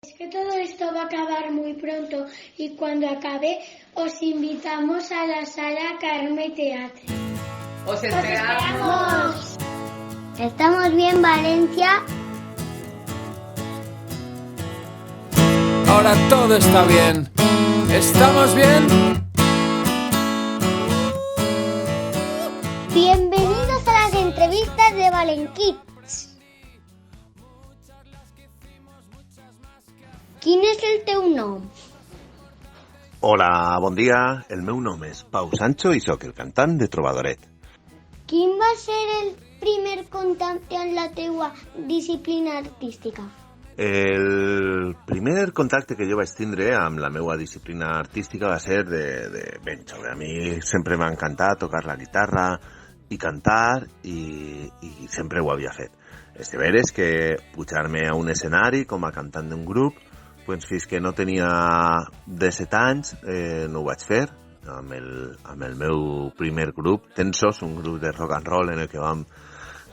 Es que todo esto va a acabar muy pronto y cuando acabe os invitamos a la sala Carme Teatre. ¡Os esperamos! ¿Estamos bien, Valencia? Ahora todo está bien. ¿Estamos bien? Bienvenidos a las entrevistas de Valenkids. Quin és el teu nom? Hola, bon dia. El meu nom és Pau Sancho i sóc el cantant de Trovadoret. Quin va ser el primer contacte amb la teua disciplina artística? El primer contacte que jo vaig tindre amb la meva disciplina artística va ser de ben jove. A mi sempre m'ha encantat tocar la guitarra i cantar i sempre ho havia fet. És de veres que pujar-me a un escenari com a cantant d'un grup, doncs fins que no tenia 17 anys no ho vaig fer amb el meu primer grup, Tensos, un grup de rock and roll en el que vam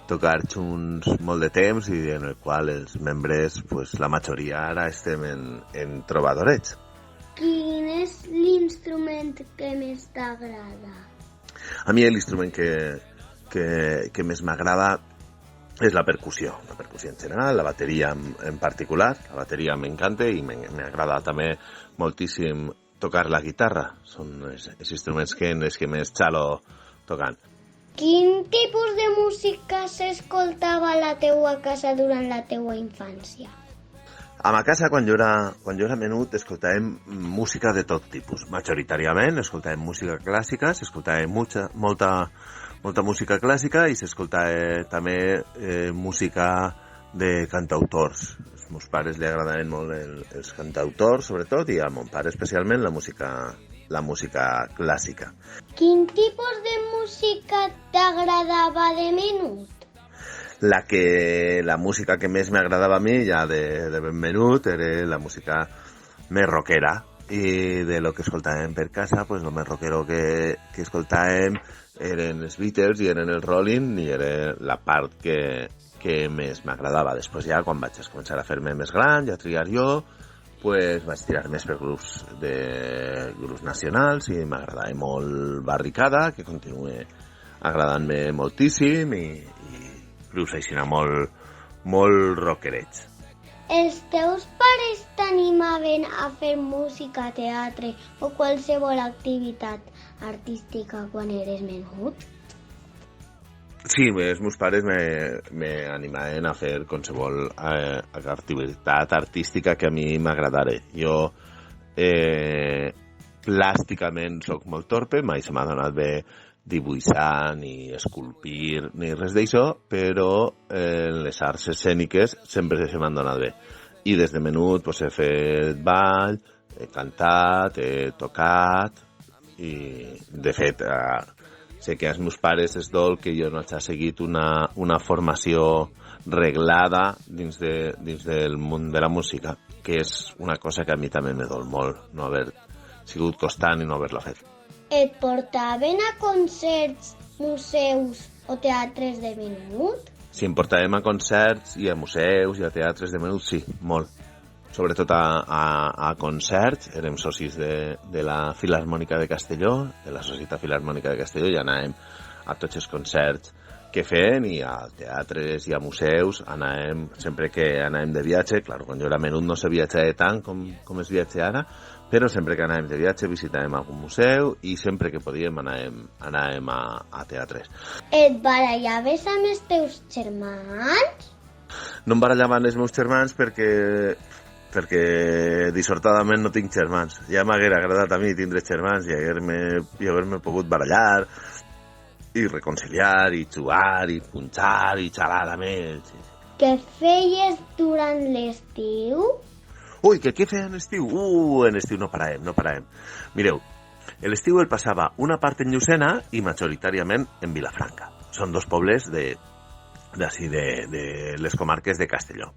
tocar junts molt de temps i en el qual els membres, pues, la majoria ara estem en Trobadorets. Quin és l'instrument que més t'agrada? A mi l'instrument que més m'agrada és la percussió en general, la bateria en particular. La bateria m'encanta i m'agrada també moltíssim tocar la guitarra. Són els instruments en els que més xalo tocant. Quin tipus de música s'escoltava a la teua casa durant la teua infància? A ma casa, quan jo era menut, escoltàvem música de tot tipus. Majoritàriament escoltàvem música clàssica, s'escoltava molta música clàssica i s'escoltava també música de cantautors. Als meus pares li agradaven molt els cantautors, sobretot, i a mon pare especialment la música clàssica. Quin tipus de música t'agradava de menut? La música que més m'agradava a mi, ja de ben menut, era la música més rockera. I de lo que escoltàvem per casa, pues lo més rockero que escoltàvem eren els Beatles i eren els Rolling, i era la part que més m'agradava. Després ja, quan vaig començar a fer-me més gran, ja triar jo, pues vaig tirar més per grups nacionals i m'agradava molt Barricada, que continua agradant-me moltíssim, i grups així molt rockerets. Els teus pares t'animaven a fer música, teatre o qualsevol activitat artística quan eres menut? Sí, els meus pares m'animaven a fer qualsevol activitat artística que a mi m'agradara. Jo plàsticament sóc molt torpe, mai se m'ha donat bé dibuixar, ni esculpir, ni res d'això, però les arts escèniques sempre se m'han donat bé. I des de menut pues, he fet ball, he cantat, he tocat, i de fet sé que als meus pares és dol que jo no hagi seguit una formació reglada dins del món de la música, que és una cosa que a mi també me dol molt, no haver sigut constant i no haver-la fet. Et portaven a concerts, museus o teatres de menut? Si em portàvem a concerts i a museus i a teatres de menut, sí, molt. Sobretot a concerts, érem socis de la Filharmònica de Castelló, de la Societat Filharmònica de Castelló, i anàvem a tots els concerts que feien, i a teatres i a museus anàvem, sempre que anàvem de viatge. Clar, quan jo era menut no se viatjava tant com es viatja ara, però sempre que anàvem de viatge visitàvem algun museu i sempre que podíem anàvem a teatres. Et barallaves amb els teus germans? No em barallava amb els meus germans perquè dissortadament no tinc germans. Ja m'haguera agradat a mi tindre germans i haver-me pogut barallar i reconciliar i jugar i punxar i xalar amb ells. Què feies durant l'estiu? Ui, què feia en l'estiu? En l'estiu no paràvem. Mireu, l'estiu el passava una part en Llucena i majoritàriament en Vilafranca. Són dos pobles de les comarques de Castelló.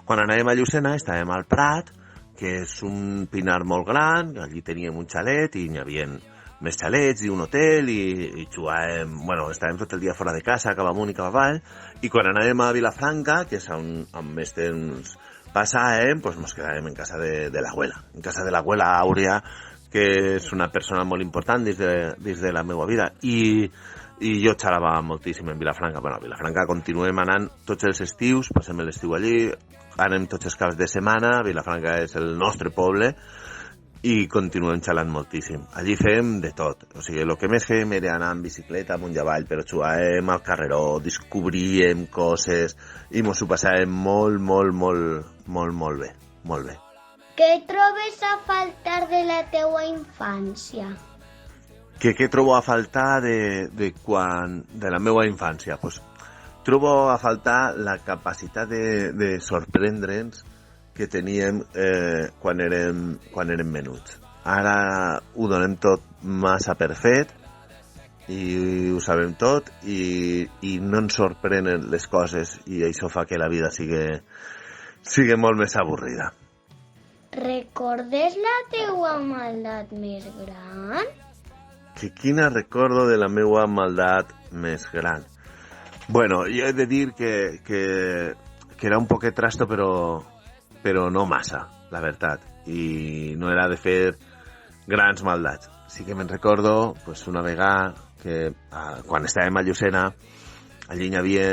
Quan anàvem a Llucena estàvem al Prat, que és un pinar molt gran, allí teníem un xalet i n'hi havia més xalets i un hotel i jugàvem, estàvem tot el dia fora de casa, cap amunt i cap avall, i quan anàvem a Vilafranca, que és on més temps passàvem, pues mos quedàvem en casa de l'abuela. En casa de l'abuela Àurea, que és una persona molt important dins de la meva vida. I jo xerrava moltíssim en Vilafranca. Bueno, a Vilafranca continuem anant tots els estius, passem l'estiu allí, anem tots els caps de setmana, Vilafranca és el nostre poble, i continuem xerrant moltíssim. Allí fem de tot. O sigui, el que més fem era anar en bicicleta amunt i avall, però jugàvem al carreró, descobríem coses, i mos ho passàvem molt bé. Molt bé. Què trobes a faltar de la teua infància? Què trobo a faltar de la meva infància? Pues, trobo a faltar la capacitat de sorprendre'ns que teníem quan érem menuts. Ara ho donem tot massa per fet i ho sabem tot i no ens sorprenen les coses, i això fa que la vida sigui molt més avorrida. Recordes la teua maldat més gran? Quina recordo de la meva maldat més gran? Bueno, jo he de dir que era un poquet trasto, però no massa, la veritat. I no era de fer grans maldats. Sí que me'n recordo pues, una vegada que quan estàvem a Llucena, allí hi havia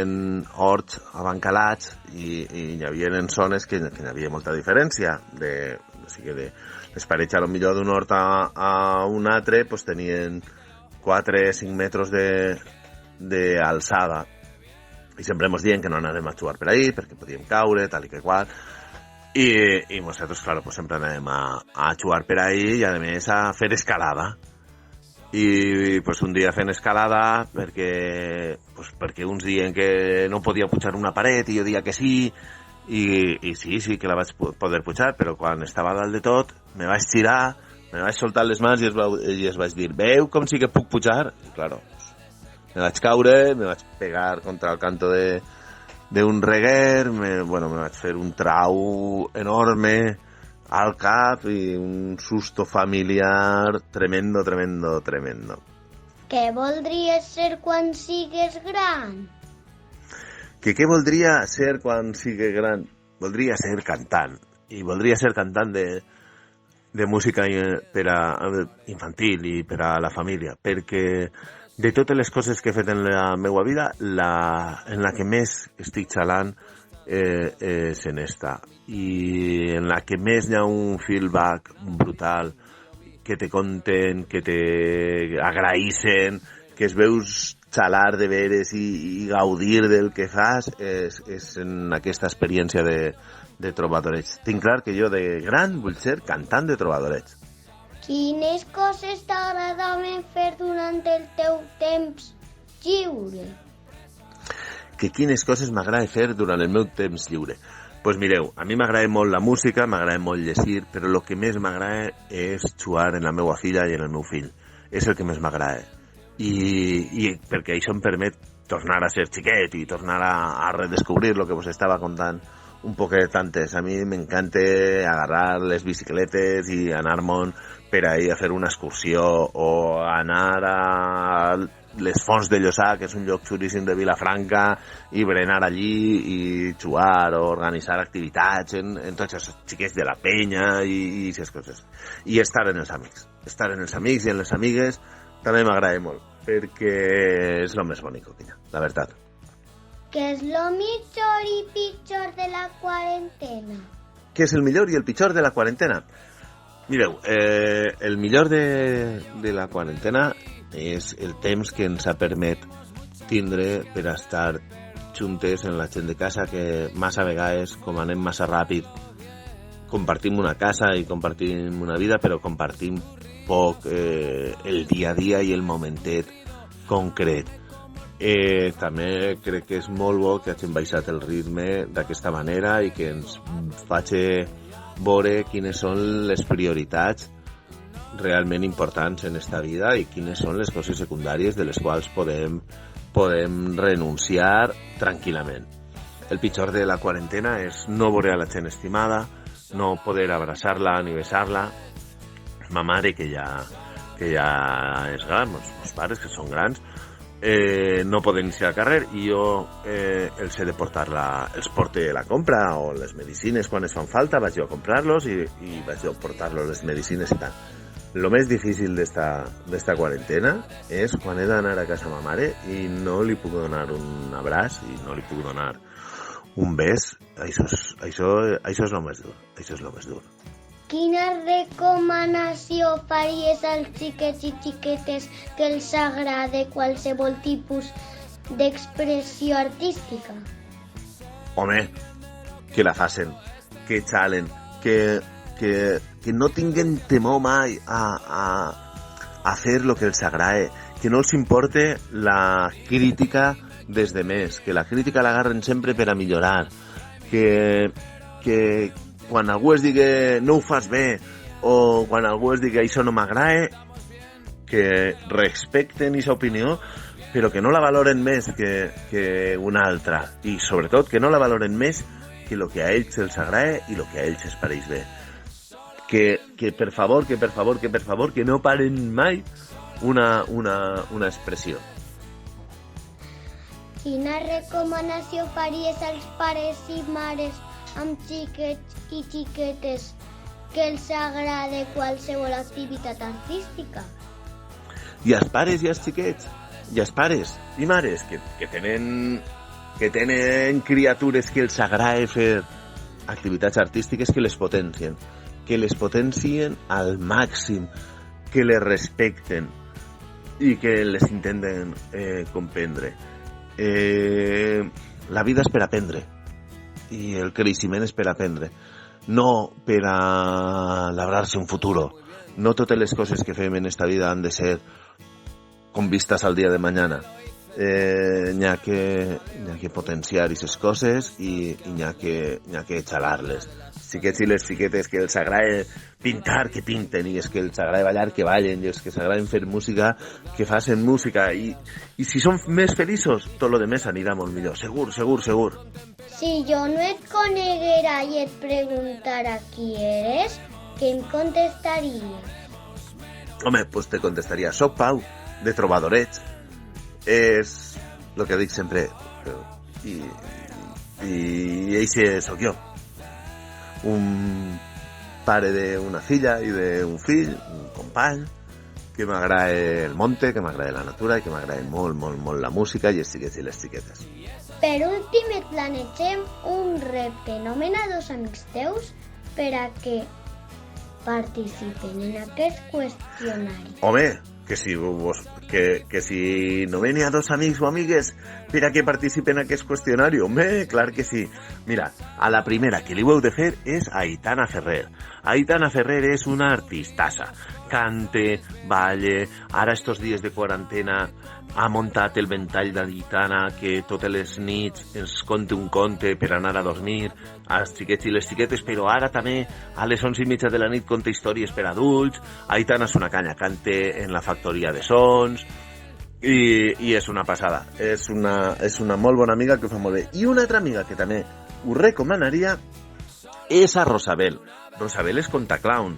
horts abancalats i hi havia en zones que hi havia molta diferència. O sigui, les parets, a lo millor d'un hort a un altre, pues, tenien 4 o 5 metres d'alçada. I sempre ens diuen que no anàvem a jugar per ahí, perquè podíem caure, tal i que qual. I nosaltres, claro, pues, sempre anàvem a jugar per ahí i, a més, a fer escalada. I pues, un dia fent escalada perquè uns diuen que no podia pujar una paret i jo dia que sí, i sí que la vaig poder pujar, però quan estava dalt de tot me vaig girar, me vaig soltar les mans i es vaig dir, veu com sí que puc pujar? I claro, me vaig caure, me vaig pegar contra el canto d'un reguer, me vaig fer un trau enorme al cap i un susto familiar tremendo. Què voldries ser quan sigues gran? Què voldria ser quan sigui gran? Voldria ser cantant. I voldria ser cantant de música per a infantil i per a la família, perquè de totes les coses que he fet en la meva vida, en la que més estic xalant és en esta, i en la que més hi ha un feedback brutal, que te conten, que te agraïssen, que es veus xalar de veres i gaudir del que fas, és en aquesta experiència de trobadorets. Tinc clar que jo de gran vull ser cantant de trobadorets. Quines coses t'agradaven fer durant el teu temps lliure? Que quines coses m'agrada fer durant el meu temps lliure? Pues mireu, a mi m'agrada molt la música, m'agrada molt llegir, però el que més m'agrada és jugar en la meva filla i en el meu fill. És el que més m'agrada. I perquè això em permet tornar a ser xiquet i tornar a redescobrir el que vos estava contant un poquet antes. A mi m'encanta agarrar les bicicletes i anar-me'n per ahí a fer una excursió o anar a les Fonts de Llossà, que és un lloc xuríssim de Vilafranca, i berenar allí i jugar o organitzar activitats en tots els xiquets de la penya i aquestes coses. I estar en els amics. Estar en els amics i en les amigues també m'agrada molt, perquè és el més bonic que hi ha, la veritat. Què és el millor i pitjor de la quarantena? Què és el millor i el pitjor de la quarantena? Mireu, el millor de la quarantena és el temps que ens ha permet tindre per a estar juntes en la gent de casa, que massa vegades, com anem massa ràpid, compartim una casa i compartim una vida, però compartim poc el dia a dia i el momentet concret. També crec que és molt bo que hagin baixat el ritme d'aquesta manera i que ens faci veure quines són les prioritats realment importants en esta vida i quines són les coses secundàries de les quals podem renunciar tranquil·lament. El pitjor de la quarantena és no veure a la gent estimada, no poder abraçar-la ni besar-la. Ma mare, que ja és gran, els pares que són grans, no poden ir al carrer i jo els he de portar els porte la compra o les medicines quan es fan falta, vaig jo a comprar-los i vaig jo a portar-los les medicines i tal. Lo més difícil d'esta quarantena és quan he d'anar a casa ma mare i no li puc donar un abraç i no li puc donar un bes. Això és lo més dur. Això és lo més dur. Quina recomanació faries als xiquets i xiquetes que els agrada qualsevol tipus d'expressió artística? Home, que la facen, que xalen, que no tinguen temor mai a fer el que els agrada, que no els importe la crítica des de més, que la crítica l'agarren sempre per a millorar, que quan algú es digui no ho fas bé o quan algú es digui això no m'agrada, que respecten aquesta opinió però que no la valoren més que una altra i sobretot que no la valoren més que el que a ells els agrada i el que a ells els pareix bé. Que per favor que no paren mai una expressió. Quina recomanació faries als pares i mares amb xiquets i xiquetes que els agrada qualsevol activitat artística? I els pares i els xiquets, i els pares i mares que tenen criatures que els agrada fer activitats artístiques, que les potencien al màxim, que les respecten i que les intenten comprendre. La vida és per aprendre i el creixement és per aprendre, no per a labrar-se un futur. No totes les coses que fem en esta vida han de ser con vistas al día de mañana. N'hi ha que potenciar aquestes coses i n'hi ha que xalar-les. Xiquets i les xiquetes que els agrada pintar, que pinten, i els que els agrada ballar, que ballen, i els que s'agraden fer música, que facin música, i si són més feliços, tot lo demés anirà molt millor, segur. Si jo no et coneguera i et preguntara qui eres, què em contestaries? Home, pues te contestaria, soc Pau, de Trobadorets. És el que dic sempre, i eixe sóc jo. Un pare d'una filla i d'un fill, un company, que m'agrada el monte, que m'agrada la natura i que m'agrada molt la música i els xiquets i les xiquetes. Per últim et planegem un repte. Nomena 2 amics teus per a que participen en aquest qüestionari. Home, que si nomene a 2 amics o amigues per a que participen en aquest qüestionari, home, clar que sí. Mira, a la primera que li heu de fer és a Aitana Ferrer. Aitana Ferrer és una artistassa. Cante, balle, ara estos dies de quarantena ha muntat el ventall d'Aitana que totes les nits ens conte un conte per anar a dormir als xiquets i les xiquetes, però ara també a les 11:30 de la nit conta històries per adults. Aitana és una canya, cante en la factoria de sons i és una passada. És una molt bona amiga que ho fa molt bé. I una altra amiga que també us recomanaria és a Rosabel. Rosabel és contaclown.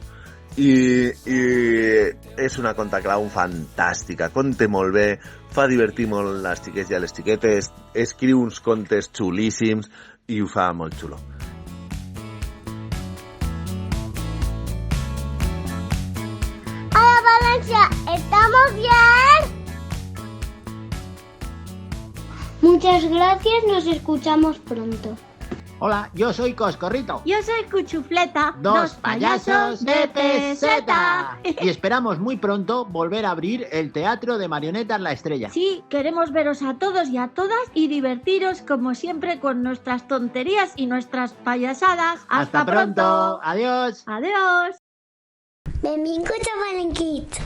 I és una contaclown fantàstica, conta molt bé, fa divertir molt les xiquets i les xiquetes, escriu uns contes xulíssims i ho fa molt xulo. ¡Hola, Valencia! ¿Estamos bien? Muchas gracias, nos escuchamos pronto. Hola, yo soy Coscorrito. Yo soy Cuchufleta, Dos payasos de peseta. Y esperamos muy pronto volver a abrir el Teatro de Marionetas La Estrella. Sí, queremos veros a todos y a todas y divertiros como siempre con nuestras tonterías y nuestras payasadas. ¡Hasta pronto! ¡Adiós! Adiós. Benvinguts a Valenquits.